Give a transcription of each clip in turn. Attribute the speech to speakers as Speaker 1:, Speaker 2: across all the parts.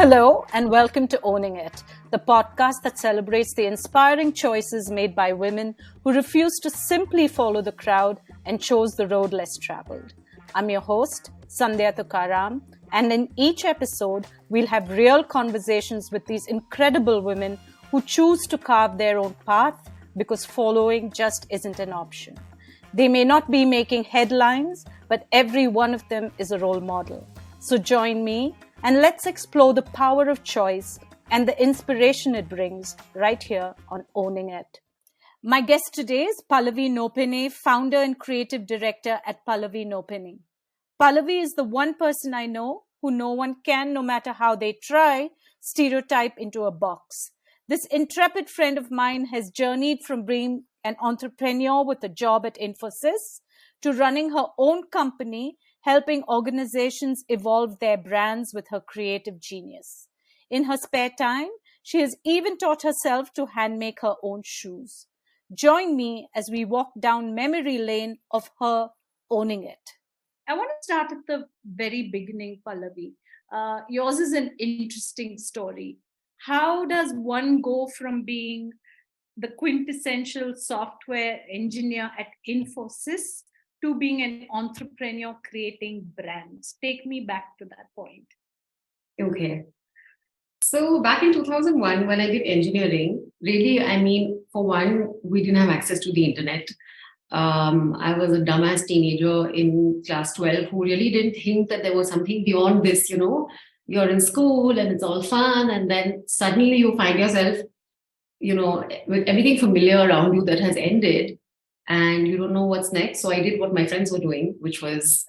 Speaker 1: Hello, and welcome to Owning It, the podcast that celebrates the inspiring choices made by women who refuse to simply follow the crowd and chose the road less traveled. I'm your host, Sandhya Thukaram, and in each episode, we'll have real conversations with these incredible women who choose to carve their own path because following just isn't an option. They may not be making headlines, but every one of them is a role model. So join me and let's explore the power of choice and the inspiration it brings right here on Owning It. My guest today is Pallavi Nopany, founder and creative director at Pallavi Nopany. Pallavi is the one person I know who no one can, no matter how they try, stereotype into a box. This intrepid friend of mine has journeyed from being an entrepreneur with a job at Infosys to running her own company, helping organizations evolve their brands with her creative genius. In her spare time, she has even taught herself to handmake her own shoes. Join me as we walk down memory lane of her owning it. I want to start at the very beginning, Pallavi. Yours is an interesting story. How does one go from being the quintessential software engineer at Infosys to being an entrepreneur creating brands? Take me back to that point.
Speaker 2: Okay. So back in 2001, when I did engineering, really, for one, we didn't have access to the internet. I was a dumbass teenager in class 12 who really didn't think that there was something beyond this, you're in school and it's all fun. And then suddenly you find yourself, with everything familiar around you that has ended and you don't know what's next. So I did what my friends were doing, which was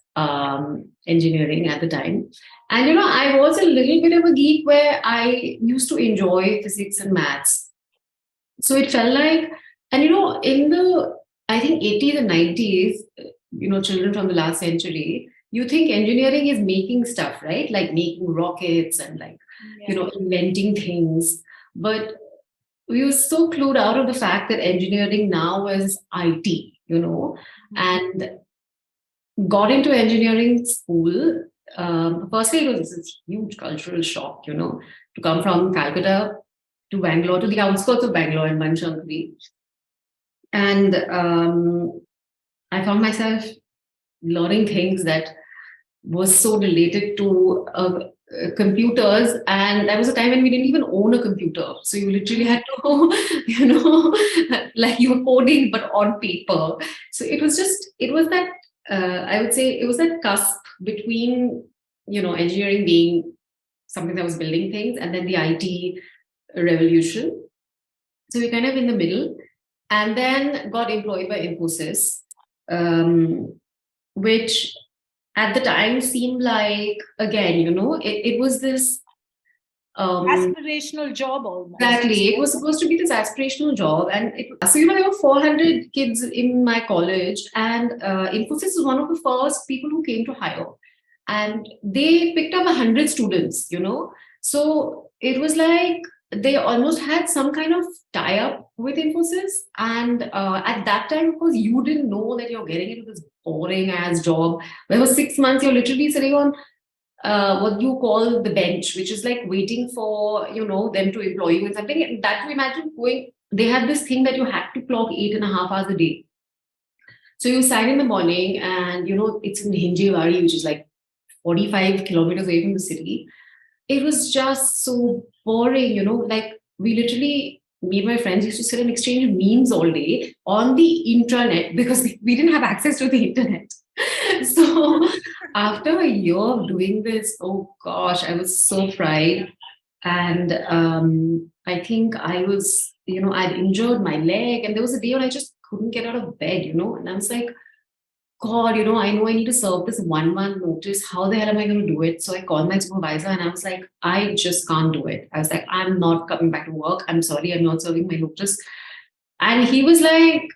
Speaker 2: engineering at the time. And, I was a little bit of a geek where I used to enjoy physics and maths. So it felt like, and, in the, I think 80s and 90s, children from the last century, you think engineering is making stuff, right? Like making rockets and inventing things. But we were so clued out of the fact that engineering now is IT, and got into engineering school. Firstly, it was this huge cultural shock, to come from Calcutta to Bangalore, to the outskirts of Bangalore in Banchankari. And I found myself learning things that was so related to computers, and there was a time when we didn't even own a computer, so you literally had to like you were coding but on paper. So it was that I would say it was that cusp between engineering being something that was building things and then the IT revolution. So we're kind of in the middle, and then got employed by Infosys, which at the time seemed like, again, it was this
Speaker 1: aspirational job almost.
Speaker 2: Exactly. It was supposed to be this aspirational job. And there were 400 kids in my college, and Infosys was one of the first people who came to hire. And they picked up 100 students, So it was like they almost had some kind of tie-up with Infosys. And at that time, of course, you didn't know that you're getting into this boring ass job where for 6 months you're literally sitting on what you call the bench, which is like waiting for them to employ you in something. And that you imagine going, they had this thing that you had to clock 8.5 hours a day. So you sign in the morning, and it's in Hinjewadi, which is like 45 kilometers away from the city. It was just so boring, like we literally, me and my friends used to sit and exchange memes all day on the intranet because we didn't have access to the internet. So after a year of doing this, oh gosh, I was so fried. And I think I was, I'd injured my leg, and there was a day when I just couldn't get out of bed, and I was like, God, I know I need to serve this 1 month notice. How the hell am I going to do it? So I called my supervisor and I was like, I just can't do it. I was like, I'm not coming back to work. I'm sorry, I'm not serving my notice. And he was like,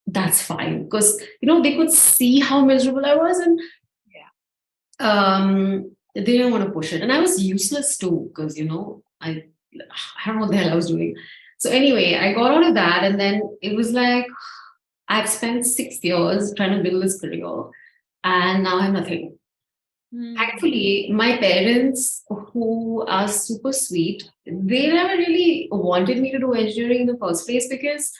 Speaker 2: that's fine. Because, they could see how miserable I was. And they didn't want to push it. And I was useless too, because, I don't know what the hell I was doing. So anyway, I got out of that, and then it was like, I've spent 6 years trying to build this career, and now I have nothing. Thankfully, my parents, who are super sweet, they never really wanted me to do engineering in the first place because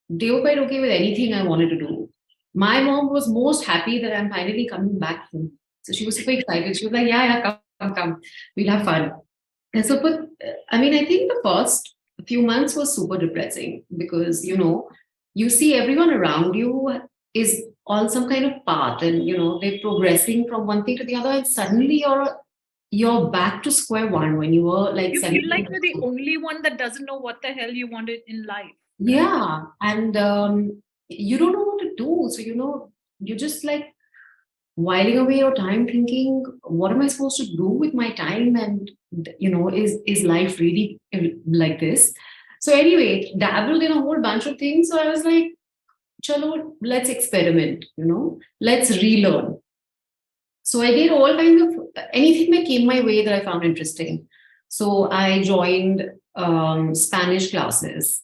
Speaker 2: they were quite okay with anything I wanted to do. My mom was most happy that I'm finally coming back home. So she was super excited. She was like, yeah, yeah, come. We'll have fun. And so, but I mean, I think the first few months was super depressing because, you see everyone around you is on some kind of path and, they're progressing from one thing to the other. And suddenly you're back to square one when you were like
Speaker 3: You feel
Speaker 2: 17
Speaker 3: like
Speaker 2: years
Speaker 3: you're the
Speaker 2: old.
Speaker 3: only one that doesn't know what the hell you wanted in life.
Speaker 2: Yeah. And you don't know what to do. So, you're just like whiling away your time thinking, what am I supposed to do with my time? And, is life really like this? So, anyway, dabbled in a whole bunch of things. So, I was like, chalo, let's experiment, let's relearn. So, I did all kinds of anything that came my way that I found interesting. So, I joined Spanish classes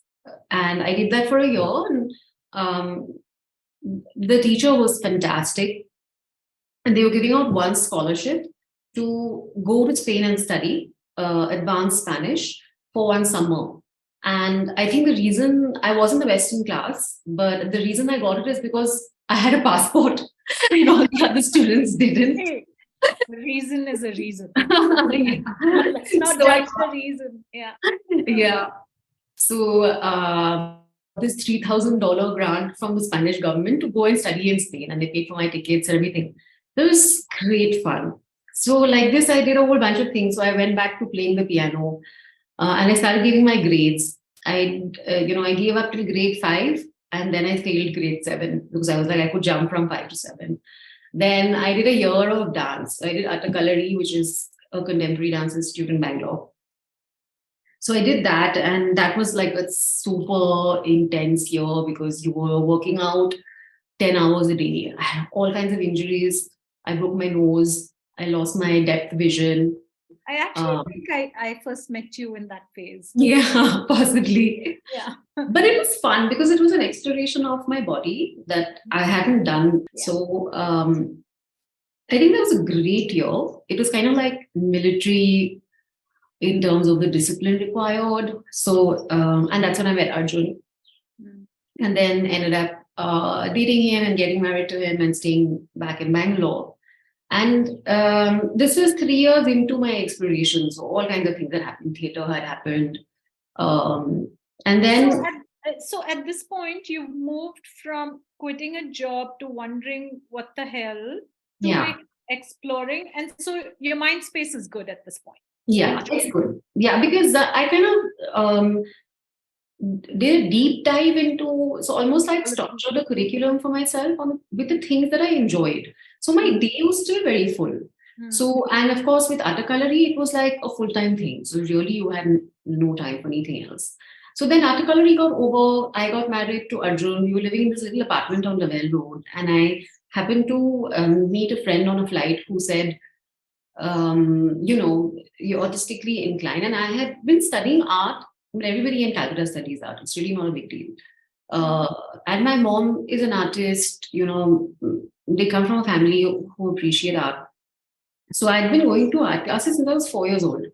Speaker 2: and I did that for a year. And the teacher was fantastic and they were giving out one scholarship to go to Spain and study advanced Spanish for one summer. And I think the reason I wasn't the best in class, but the reason I got it is because I had a passport and all the other students didn't.
Speaker 3: Hey, the reason is a reason.
Speaker 2: Yeah.
Speaker 3: Let's not
Speaker 2: So I
Speaker 3: judge the reason. Yeah.
Speaker 2: yeah. So this $3,000 grant from the Spanish government to go and study in Spain, and they paid for my tickets and everything. It was great fun. So like this, I did a whole bunch of things. So I went back to playing the piano, and I started giving my grades. I gave up till grade 5, and then I failed grade 7 because I was like I could jump from 5 to 7. Then I did a year of dance. I did Atakalari, which is a contemporary dance institute in Bangalore. So I did that, and that was like a super intense year because you were working out 10 hours a day. I had all kinds of injuries. I broke my nose. I lost my depth vision.
Speaker 3: I actually think I first met you in that phase.
Speaker 2: Yeah, possibly.
Speaker 3: Yeah.
Speaker 2: But it was fun because it was an exploration of my body that I hadn't done.
Speaker 3: Yeah.
Speaker 2: So I think that was a great year. It was kind of like military in terms of the discipline required. So, and that's when I met Arjun. And then ended up dating him and getting married to him and staying back in Bangalore. And this was 3 years into my exploration. So all kinds of things that happened. Theater had happened. And then...
Speaker 3: So at this point, you've moved from quitting a job to wondering what the hell to exploring. And so your mind space is good at this point.
Speaker 2: Yeah, it's good. Yeah, because I kind of did a deep dive into, so almost like structure the curriculum for myself with the things that I enjoyed. So my day was still very full. So, and of course with Atakalari, it was like a full-time thing. So really you had no time for anything else. So then Atakalari got over, I got married to Arjun. We were living in this little apartment on Lavelle Road. And I happened to meet a friend on a flight who said, you're artistically inclined. And I had been studying art. But everybody in Calcutta studies art. It's really not a big deal. And my mom is an artist. They come from a family who appreciate art. So I'd been going to art classes since I was 4 years old.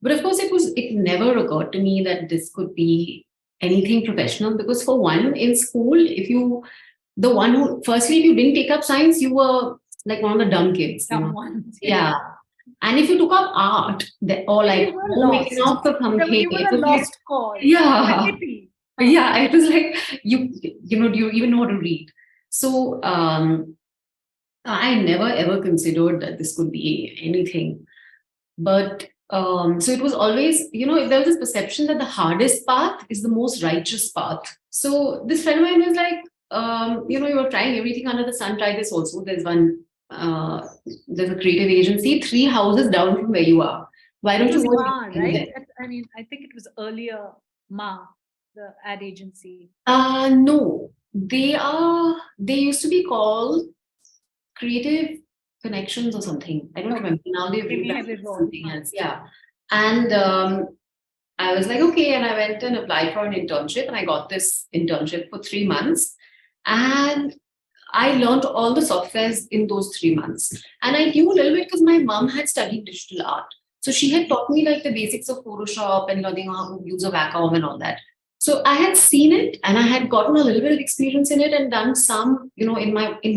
Speaker 2: But of course, it never occurred to me that this could be anything professional. Because for one, in school, firstly, if you didn't take up science, you were like one of the dumb kids.
Speaker 3: Dumb ones.
Speaker 2: Yeah. And if you took up art, or like
Speaker 3: you were lost cause.
Speaker 2: Yeah. Yeah, it was like do you even know how to read? So I never ever considered that this could be anything. But so it was always, if there was this perception that the hardest path is the most righteous path. So this friend of mine was like, you were trying everything under the sun, try this also. There's a creative agency 3 houses down from where you are. Why don't you go?
Speaker 3: Right? I mean, I think it was earlier the ad agency.
Speaker 2: No, they used to be called Creative Connections or something. I don't remember now. They've rebranded something else. Yeah, and I was like, okay, and I went and applied for an internship, and I got this internship for 3 months, and I learned all the softwares in those 3 months. And I knew a little bit because my mom had studied digital art. So she had taught me like the basics of Photoshop and learning how to use a Wacom and all that. So I had seen it and I had gotten a little bit of experience in it and done some, in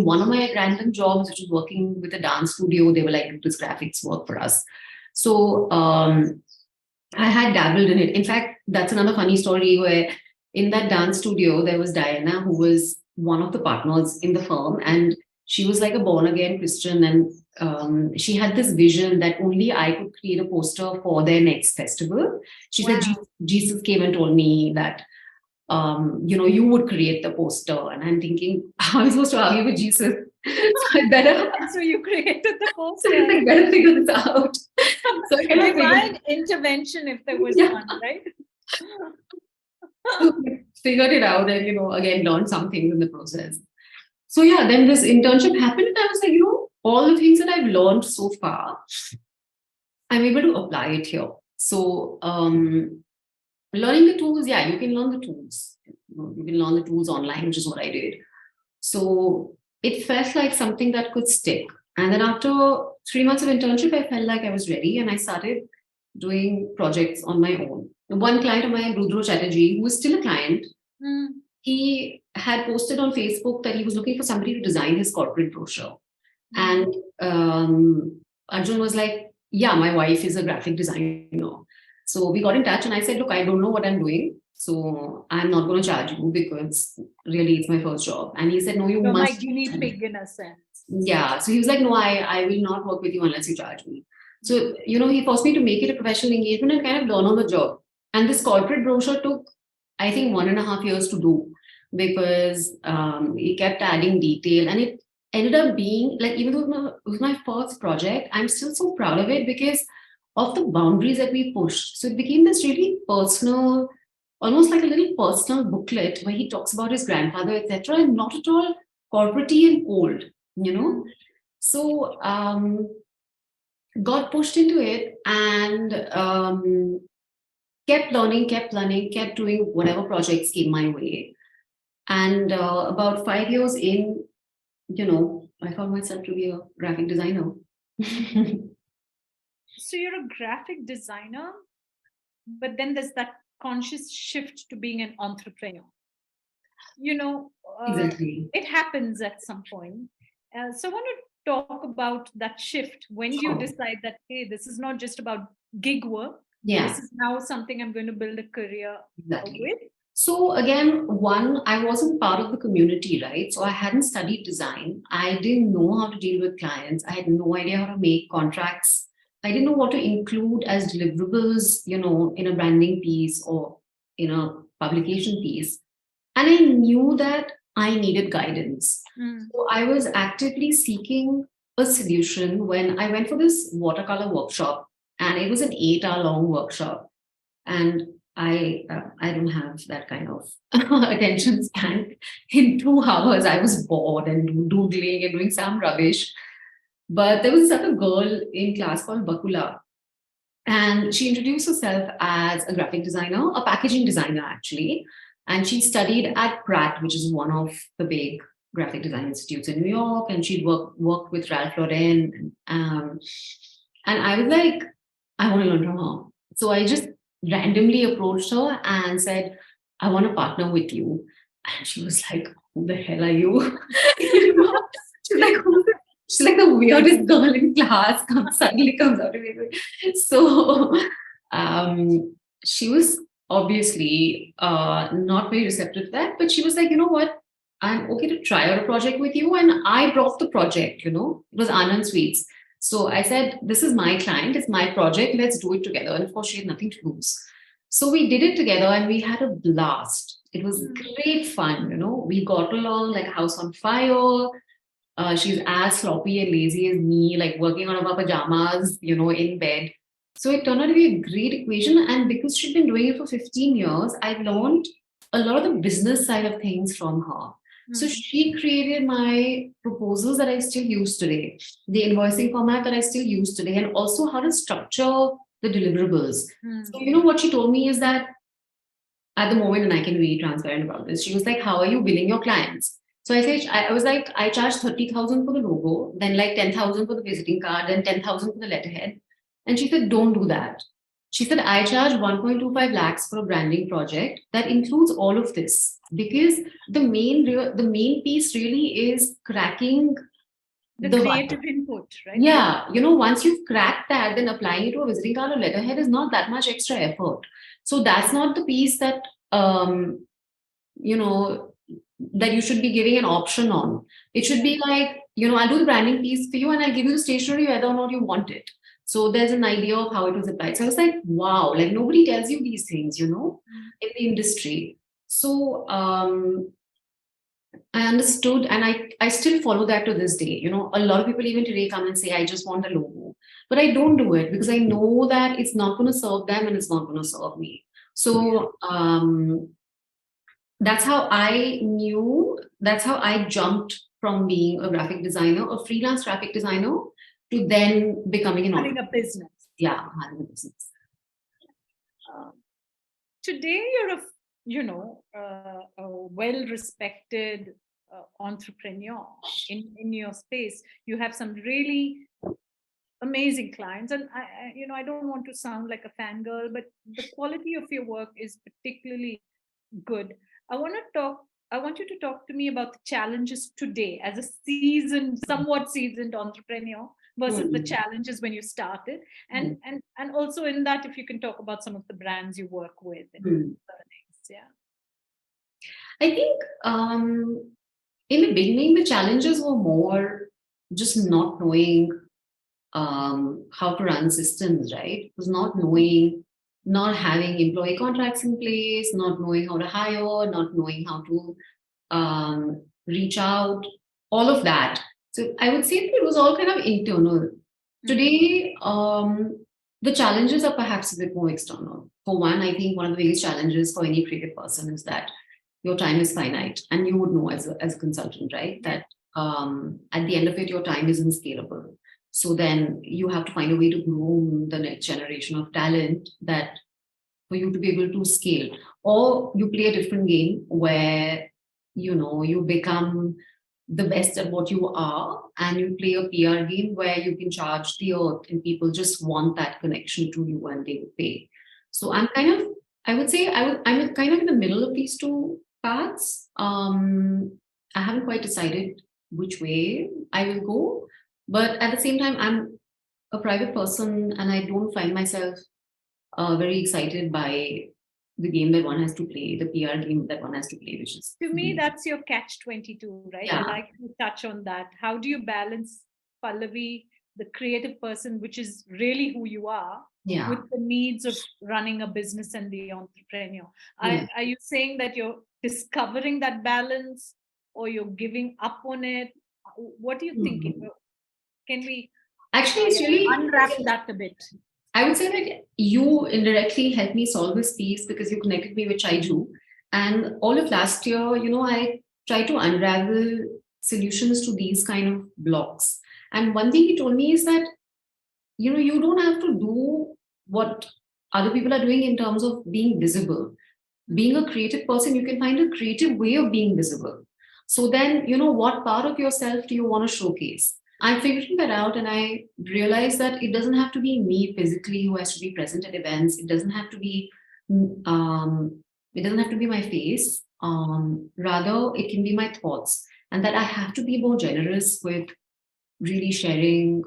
Speaker 2: one of my random jobs, which was working with a dance studio. They were like, do this graphics work for us. So I had dabbled in it. In fact, that's another funny story where in that dance studio, there was Diana, who was one of the partners in the firm. And she was like a born again Christian. And she had this vision that only I could create a poster for their next festival. She said, Jesus came and told me that, you would create the poster. And I'm thinking, how am I supposed to argue with Jesus? So I better.
Speaker 3: So you created the poster.
Speaker 2: So I better figure this out. So I
Speaker 3: divine intervention, if there was one, right?
Speaker 2: Figured it out and, again, learned some things in the process. So yeah, then this internship happened and I was like, all the things that I've learned so far, I'm able to apply it here. So learning the tools, you can learn the tools. You can learn the tools online, which is what I did. So it felt like something that could stick. And then after 3 months of internship, I felt like I was ready and I started doing projects on my own. One client of mine, Rudra Chatterjee, who was still a client, he had posted on Facebook that he was looking for somebody to design his corporate brochure. And Arjun was like, yeah, my wife is a graphic designer. So we got in touch and I said, look, I don't know what I'm doing. So I'm not going to charge you because really it's my first job. And he said, no, you must.
Speaker 3: Like you need pig in a sense.
Speaker 2: Yeah. So he was like, no, I will not work with you unless you charge me. So, he forced me to make it a professional engagement and kind of learn on the job. And this corporate brochure took, I think, 1.5 years to do because he kept adding detail. And it ended up being, like, even though it was my first project, I'm still so proud of it because of the boundaries that we pushed. So it became this really personal, almost like a little personal booklet where he talks about his grandfather, etc., and not at all corporate-y and cold, So got pushed into it and kept learning, kept doing whatever projects came my way. And about 5 years in, I found myself to be a graphic designer.
Speaker 3: So you're a graphic designer, but then there's that conscious shift to being an entrepreneur.
Speaker 2: Exactly.
Speaker 3: It happens at some point. So I want to talk about that shift. When do you decide that, hey, this is not just about gig work?
Speaker 2: Yeah.
Speaker 3: This is now something I'm going to build a career with.
Speaker 2: So again, I wasn't part of the community, right? So I hadn't studied design. I didn't know how to deal with clients. I had no idea how to make contracts. I didn't know what to include as deliverables, in a branding piece or in a publication piece. And I knew that I needed guidance. So I was actively seeking a solution when I went for this watercolor workshop, and it was an 8-hour long workshop. And I don't have that kind of attention span. In 2 hours, I was bored and doodling and doing some rubbish. But there was another girl in class called Bakula. And she introduced herself as a graphic designer, a packaging designer, actually. And she studied at Pratt, which is one of the big graphic design institutes in New York. And she'd worked with Ralph Lauren. And I was like, I want to learn from her. So I just randomly approached her and said, I want to partner with you. And she was like, who the hell are you? She's like the weirdest girl in class, suddenly comes out of it. So she was obviously not very receptive to that, but she was like, you know what? I'm okay to try out a project with you. And I brought the project, it was Anand Sweets. So I said, this is my client, it's my project, let's do it together. And of course, she had nothing to lose. So we did it together and we had a blast. It was great fun, we got along like a house on fire. She's as sloppy and lazy as me, like working on her pajamas, in bed. So it turned out to be a great equation. And because she'd been doing it for 15 years, I learned a lot of the business side of things from her. So she created my proposals that I still use today, the invoicing format that I still use today, and also how to structure the deliverables. So, what she told me is that at the moment, and I can be transparent about this, she was like, how are you billing your clients? So I was like, I charge 30,000 for the logo, then like 10,000 for the visiting card, then 10,000 for the letterhead. And she said, don't do that. She said, I charge 1.25 lakhs for a branding project that includes all of this, because the main piece really is cracking
Speaker 3: the creative input, right?
Speaker 2: Yeah, once you've cracked that, then applying it to a visiting card or letterhead is not that much extra effort. So that's not the piece that you know that you should be giving an option on. It should be like, I'll do the branding piece for you and I'll give you the stationery whether or not you want it. So there's an idea of how it was applied. So I was like, wow, like nobody tells you these things, in the industry. So I understood, and I still follow that to this day. A lot of people even today come and say, I just want the logo. But I don't do it because I know that it's not going to serve them and it's not going to serve me. So that's how I jumped from being a graphic designer, a freelance graphic designer, to then becoming
Speaker 3: having a business.
Speaker 2: Yeah, having a business.
Speaker 3: Today, you're a well-respected entrepreneur in your space. You have some really amazing clients, and I don't want to sound like a fangirl, but the quality of your work is particularly good. I want you to talk to me about the challenges today as a somewhat seasoned entrepreneur versus the challenges when you started, and also in that, if you can talk about some of the brands you work with and other things. Yeah,
Speaker 2: I think in the beginning the challenges were more just not knowing how to run systems, right? It was not knowing, not having employee contracts in place, not knowing how to hire, not knowing how to reach out, all of that. So I would say that it was all kind of internal. Today, the challenges are perhaps a bit more external. For one, I think one of the biggest challenges for any creative person is that your time is finite, and you would know as a consultant, right? That at the end of it, your time isn't scalable. So then you have to find a way to groom the next generation of talent that for you to be able to scale. Or you play a different game where, you become the best at what you are, and you play a PR game where you can charge the earth and people just want that connection to you and they will pay. So I'm I would say I'm kind of in the middle of these two paths. I haven't quite decided which way I will go. But at the same time, I'm a private person and I don't find myself very excited by the game that one has to play, the PR game that one has to play, which is...
Speaker 3: To me, that's your catch-22, right?
Speaker 2: Yeah.
Speaker 3: I like to touch on that. How do you balance, Pallavi, the creative person, which is really who you are, with the needs of running a business and the entrepreneur? Are you saying that you're discovering that balance or you're giving up on it? What are you thinking? Can we
Speaker 2: actually it's really
Speaker 3: unwrap that a bit?
Speaker 2: I would say that you indirectly helped me solve this piece because you connected me, which I do. And all of last year, I tried to unravel solutions to these kind of blocks. And one thing he told me is that, you don't have to do what other people are doing in terms of being visible. Being a creative person, you can find a creative way of being visible. So then, what part of yourself do you want to showcase? I'm figuring that out, and I realized that it doesn't have to be me physically who has to be present at events. It doesn't have to be my face. Rather, it can be my thoughts, and that I have to be more generous with really sharing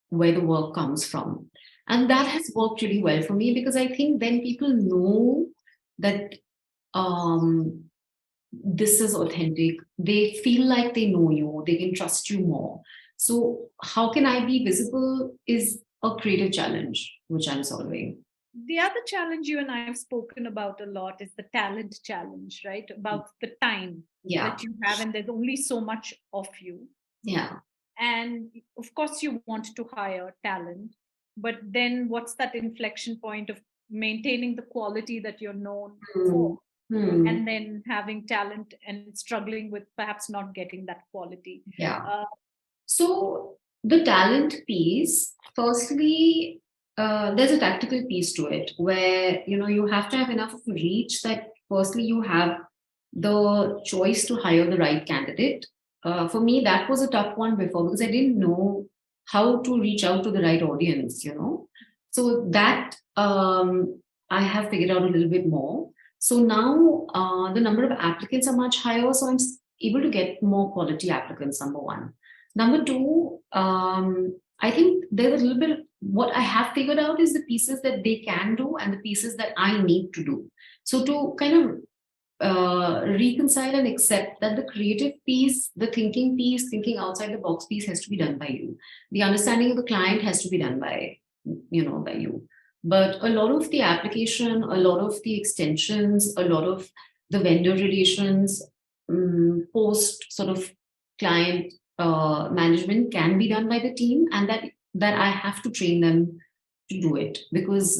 Speaker 2: where the work comes from. And that has worked really well for me because I think then people know that this is authentic. They feel like they know you, they can trust you more. So how can I be visible is a creative challenge, which I'm solving.
Speaker 3: The other challenge you and I have spoken about a lot is the talent challenge, right? About the time that you have, and there's only so much of you.
Speaker 2: Yeah.
Speaker 3: And of course, you want to hire talent, but then what's that inflection point of maintaining the quality that you're known for? And then having talent and struggling with perhaps not getting that quality.
Speaker 2: Yeah. So the talent piece, firstly, there's a tactical piece to it where, you have to have enough of a reach that firstly you have the choice to hire the right candidate. For me, that was a tough one before because I didn't know how to reach out to the right audience, So that I have figured out a little bit more. So now the number of applicants are much higher. So I'm able to get more quality applicants, number one. Number two, I think there's a little bit, what I have figured out is the pieces that they can do and the pieces that I need to do. So to kind of reconcile and accept that the creative piece, the thinking piece, thinking outside the box piece has to be done by you. The understanding of the client has to be done by you. But a lot of the application, a lot of the extensions, a lot of the vendor relations, post sort of client management can be done by the team, and that I have to train them to do it because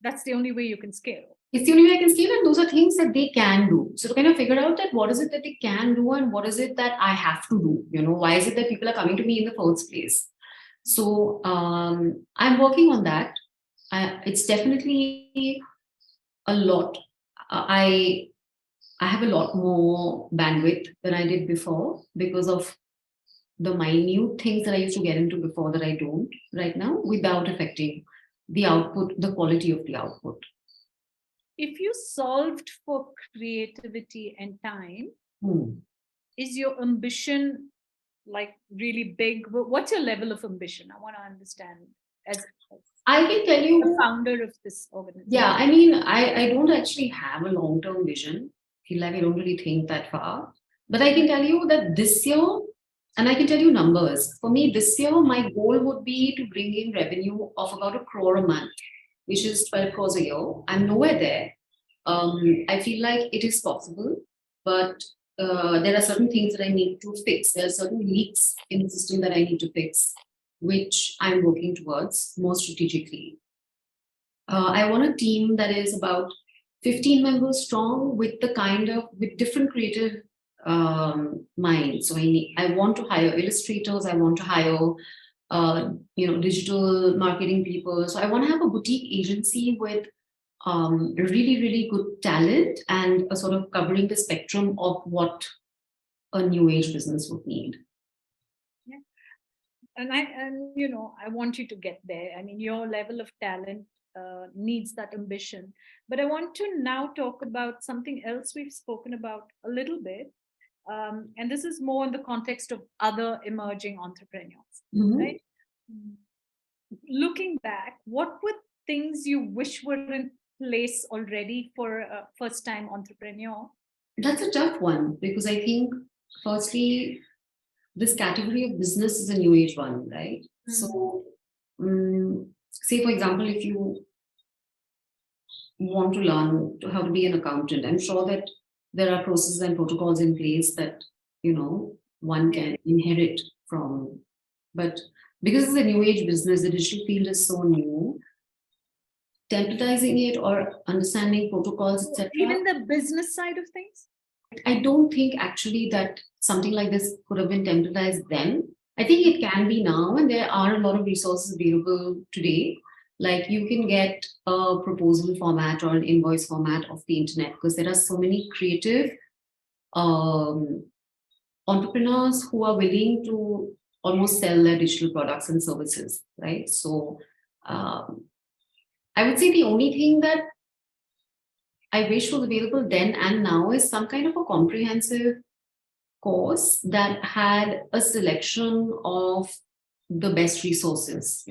Speaker 3: that's the only way you can scale.
Speaker 2: It's the only way I can scale, and those are things that they can do. So to kind of figure out that what is it that they can do and what is it that I have to do. Why is it that people are coming to me in the first place? So I'm working on that. It's definitely a lot. I have a lot more bandwidth than I did before because of the minute things that I used to get into before that I don't right now, without affecting the output, the quality of the output.
Speaker 3: If you solved for creativity and time, is your ambition like really big? What's your level of ambition? I want to understand as
Speaker 2: I can tell you
Speaker 3: the founder of this organization.
Speaker 2: Yeah, I mean, I don't actually have a long-term vision. I feel like I don't really think that far. But I can tell you that this year, and I can tell you numbers. For me, this year, my goal would be to bring in revenue of about 1 crore a month, which is 12 crores a year. I'm nowhere there. I feel like it is possible, but there are certain things that I need to fix. There are certain leaks in the system that I need to fix, which I'm working towards more strategically. I want a team that is about 15 members strong with different creative minds. So I want to hire illustrators. I want to hire digital marketing people. So I want to have a boutique agency with really, really good talent and a sort of covering the spectrum of what a new age business would need.
Speaker 3: Yeah. And I want you to get there. I mean, your level of talent needs that ambition. But I want to now talk about something else we've spoken about a little bit. And this is more in the context of other emerging entrepreneurs, right? Looking back, what were things you wish were in place already for a first-time entrepreneur?
Speaker 2: That's a tough one because I think, firstly, this category of business is a new age one, right? So, say for example, if you want to learn how to be an accountant, I'm sure that there are processes and protocols in place that one can inherit from. But because it's a new age business, the digital field is so new. Templatizing it or understanding protocols, etc.
Speaker 3: Even the business side of things?
Speaker 2: I don't think actually that something like this could have been templatized then. I think it can be now, and there are a lot of resources available today. Like you can get a proposal format or an invoice format of the internet because there are so many creative entrepreneurs who are willing to almost sell their digital products and services, right? So I would say the only thing that I wish was available then and now is some kind of a comprehensive course that had a selection of the best resources,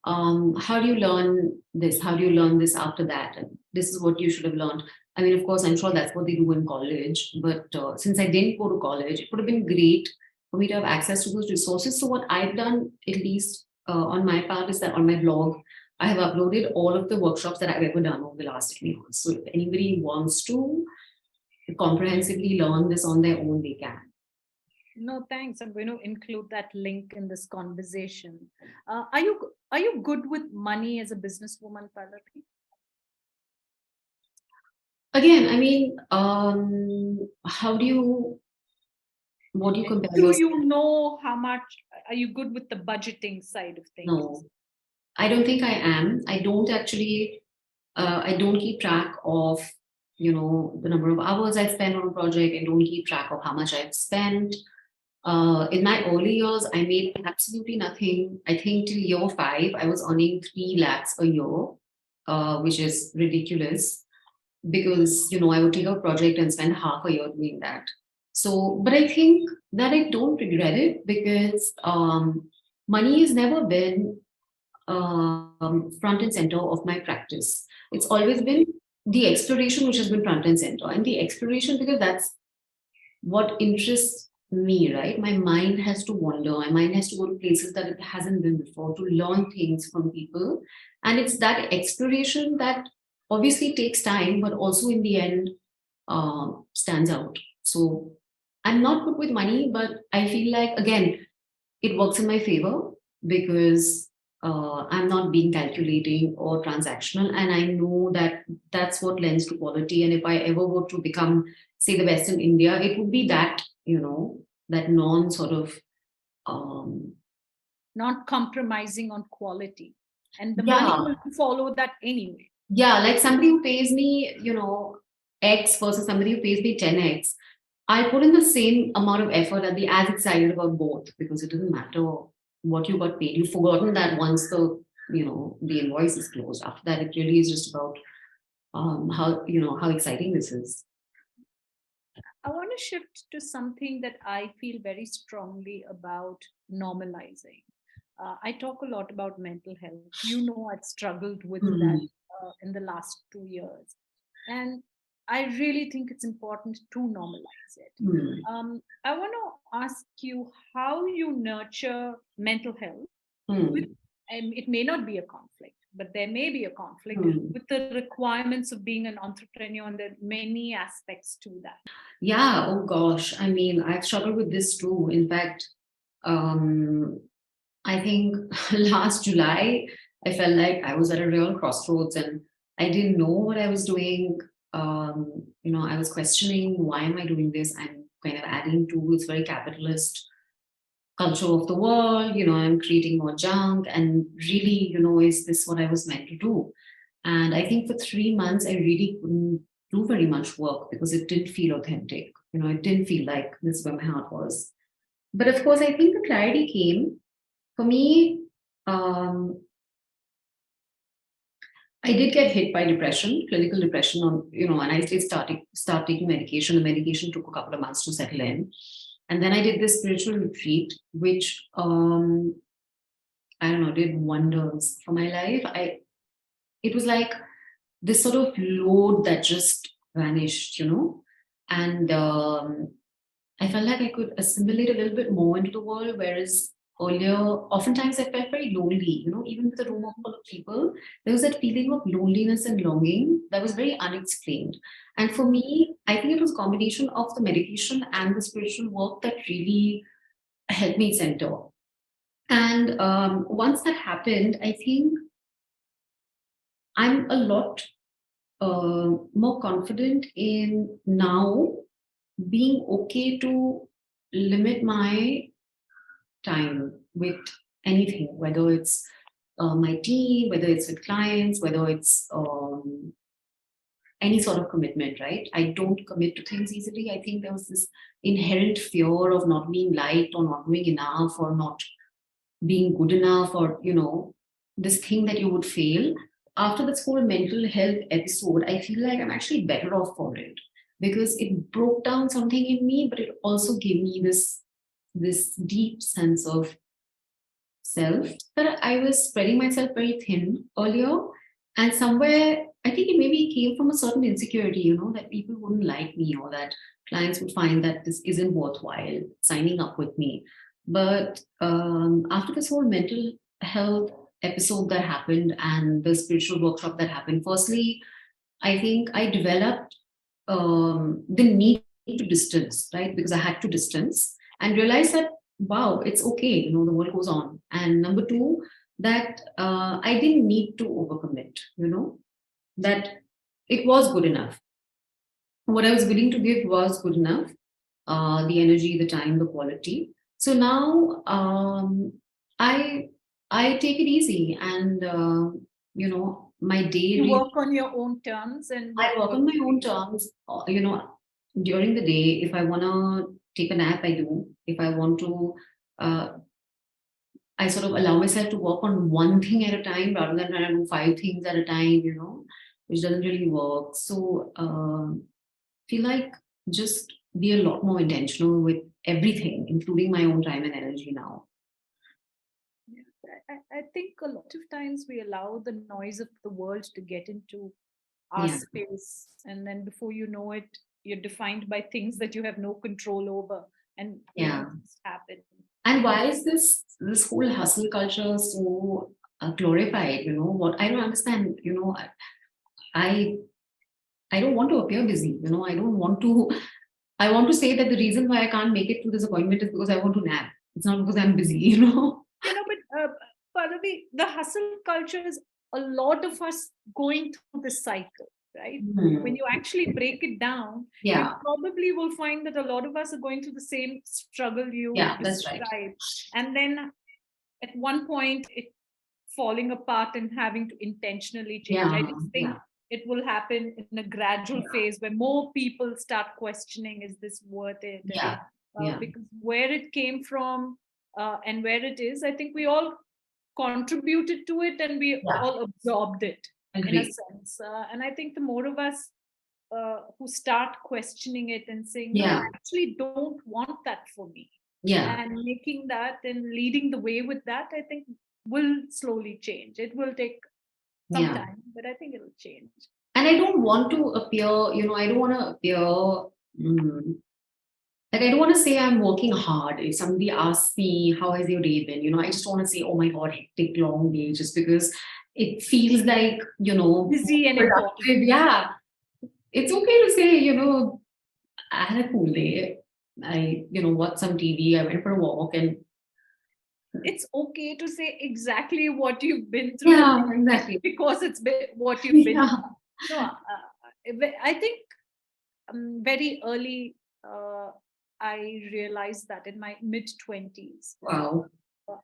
Speaker 2: how do you learn this? How do you learn this after that? And this is what you should have learned. I mean, of course, I'm sure that's what they do in college, but since I didn't go to college, it would have been great for me to have access to those resources. So what I've done, at least on my part, is that on my blog, I have uploaded all of the workshops that I've ever done over the last 10 years. So if anybody wants to comprehensively learn this on their own, they can.
Speaker 3: No, thanks. I'm going to include that link in this conversation. Are you good with money as a businesswoman, Pallavi?
Speaker 2: Again, I mean, what do you compare?
Speaker 3: Do you know how much? Are you good with the budgeting side of things?
Speaker 2: No, I don't think I am. I don't actually. I don't keep track of the number of hours I spend on a project. I don't keep track of how much I've spent. In my early years, I made absolutely nothing. I think till year 5, I was earning 3 lakhs a year, which is ridiculous because, I would take a project and spend half a year doing that. So, but I think that I don't regret it because money has never been front and center of my practice. It's always been the exploration which has been front and center. And the exploration, because that's what interests me, right? My mind has to wander. My mind has to go to places that it hasn't been before, to learn things from people. And it's that exploration that obviously takes time, but also in the end stands out. So I'm not good with money, but I feel like, again, it works in my favor because I'm not being calculating or transactional. And I know that that's what lends to quality. And if I ever were to become, say, the best in India, it would be that, that non sort of,
Speaker 3: Not compromising on quality. And the
Speaker 2: yeah,
Speaker 3: money will follow that anyway.
Speaker 2: Yeah, like somebody who pays me, X versus somebody who pays me 10X. I put in the same amount of effort and be as excited about both because it doesn't matter what you got paid. You've forgotten that once the invoice is closed. After that, it really is just about how exciting this is.
Speaker 3: I want to shift to something that I feel very strongly about normalizing. I talk a lot about mental health. I've struggled with that in the last 2 years. And I really think it's important to normalize it. I want to ask you how you nurture mental health. And it may not be a conflict, but there may be a conflict with the requirements of being an entrepreneur, and there are many aspects to that.
Speaker 2: Yeah, oh gosh. I mean, I've struggled with this too. In fact, I think last July, I felt like I was at a real crossroads and I didn't know what I was doing. I was questioning, why am I doing this? I'm kind of adding to this very capitalist culture of the world. I'm creating more junk. And really, is this what I was meant to do? And I think for 3 months, I really couldn't do very much work because it didn't feel authentic. It didn't feel like this is where my heart was. But of course, I think the clarity came for me. I did get hit by depression, clinical depression, and I did start taking medication. The medication took a couple of months to settle in. And then I did this spiritual retreat, which, I don't know, did wonders for my life. It was like this sort of load that just vanished, and I felt like I could assimilate a little bit more into the world, whereas earlier, oftentimes I felt very lonely, even with a room full of people, there was that feeling of loneliness and longing that was very unexplained. And for me, I think it was a combination of the medication and the spiritual work that really helped me center. And once that happened, I think I'm a lot more confident in now being okay to limit my time with anything, whether it's my team, whether it's with clients, whether it's any sort of commitment, right? I don't commit to things easily. I think there was this inherent fear of not being liked or not doing enough or not being good enough or, this thing that you would fail. After this whole mental health episode, I feel like I'm actually better off for it because it broke down something in me, but it also gave me this deep sense of self that I was spreading myself very thin earlier. And somewhere, I think it maybe came from a certain insecurity, that people wouldn't like me or that clients would find that this isn't worthwhile signing up with me. But after this whole mental health episode that happened and the spiritual workshop that happened, firstly, I think I developed the need to distance, right? Because I had to distance and realize that, wow, it's okay, the world goes on. And number two, that I didn't need to overcommit, that it was good enough. What I was willing to give was good enough, the energy, the time, the quality. So now I take it easy and, my day.
Speaker 3: You work on your own terms, and
Speaker 2: I work on my own terms. During the day, if I want to take a nap, I do. If I want to, uh, I sort of allow myself to work on one thing at a time rather than trying to do five things at a time, which doesn't really work. So, feel like just be a lot more intentional with everything, including my own time and energy now.
Speaker 3: I think a lot of times we allow the noise of the world to get into our
Speaker 2: Yeah.
Speaker 3: space, and then before you know it, you're defined by things that you have no control over, and
Speaker 2: Yeah.
Speaker 3: things happen.
Speaker 2: And why is this whole hustle culture so glorified? What I don't understand. I I don't want to appear busy. I don't want to. I want to say that the reason why I can't make it to this appointment is because I want to nap. It's not because I'm busy.
Speaker 3: But Pallavi, the hustle culture is a lot of us going through this cycle, right? When you actually break it down, you probably will find that a lot of us are going through the same struggle you
Speaker 2: That's right.
Speaker 3: described. And then at one point, it falling apart and having to intentionally change. I just think it will happen in a gradual phase where more people start questioning, is this worth it? Because where it came from and where it is, I think we all contributed to it and we all absorbed it in a sense. And I think the more of us who start questioning it and saying, no, I actually don't want that for me. And making that and leading the way with that, I think will slowly change. It will take some time, but I think it'll change.
Speaker 2: And I don't want to appear, I don't want to appear, like I don't want to say I'm working hard. If somebody asks me, how has your day been? I just want to say, oh my God, hectic, long day, just because it feels like,
Speaker 3: busy and productive.
Speaker 2: Yeah. It's okay to say, I had a cool day. I, watched some TV, I went for a walk, and
Speaker 3: it's okay to say exactly what you've been through.
Speaker 2: Yeah, exactly.
Speaker 3: Because it's been what you've been through. No, I think very early I realized that in my mid-20s.
Speaker 2: Wow.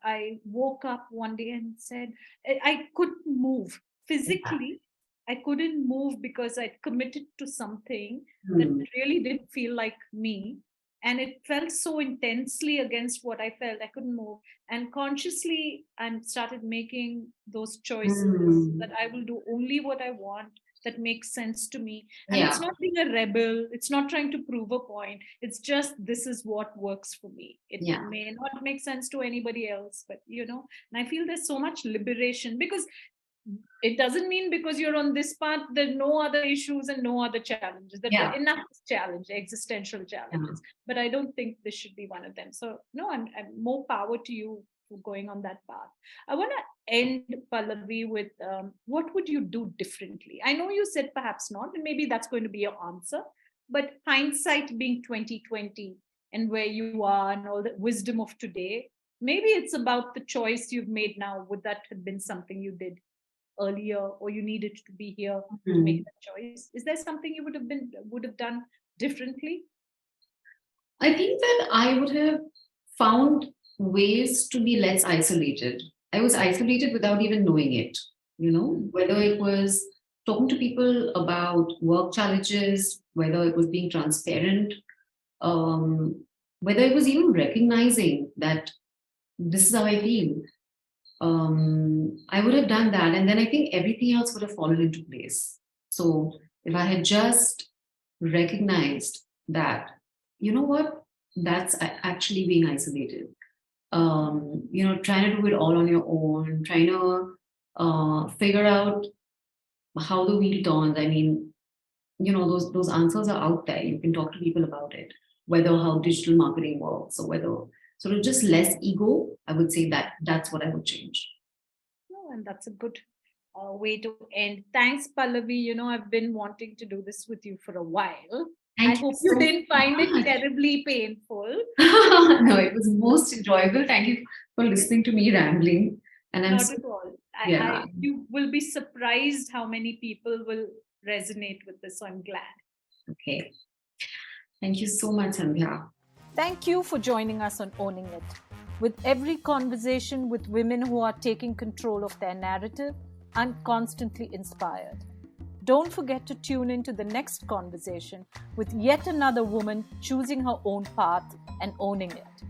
Speaker 3: I woke up one day and said, I couldn't move physically. I couldn't move because I'd committed to something that really didn't feel like me. And it felt so intensely against what I felt. I couldn't move. And consciously, I started making those choices that I will do only what I want, that makes sense to me. And it's not being a rebel. It's not trying to prove a point. It's just, this is what works for me. It may not make sense to anybody else, but and I feel there's so much liberation, because it doesn't mean because you're on this path, there's no other issues and no other challenges. There are enough challenges, existential challenges. But I don't think this should be one of them. So no, I'm more power to you for going on that path. I want to end, Pallavi, with what would you do differently? I know you said perhaps not, and maybe that's going to be your answer. But hindsight being 2020 and where you are and all the wisdom of today, maybe it's about the choice you've made now. Would that have been something you did earlier, or you needed to be here to make that choice? Is there something you would have done differently?
Speaker 2: I think that I would have found ways to be less isolated. I was isolated without even knowing it, whether it was talking to people about work challenges, whether it was being transparent, whether it was even recognizing that this is how I feel. I would have done that. And then I think everything else would have fallen into place. So if I had just recognized that, you know what, that's actually being isolated. Trying to do it all on your own, trying to figure out how the wheel turns. I mean, those answers are out there. You can talk to people about it, whether how digital marketing works or whether sort of just less ego. I would say that's what I would change.
Speaker 3: Oh, and that's a good way to end. Thanks, Pallavi. I've been wanting to do this with you for a while. I hope you didn't find it terribly painful.
Speaker 2: No, it was most enjoyable. Thank you for listening to me rambling. And I'm
Speaker 3: not at all. You will be surprised how many people will resonate with this. So I'm glad.
Speaker 2: Okay. Thank you so much, Sandhya.
Speaker 1: Thank you for joining us on Owning It. With every conversation with women who are taking control of their narrative, I'm constantly inspired. Don't forget to tune in to the next conversation with yet another woman choosing her own path and owning it.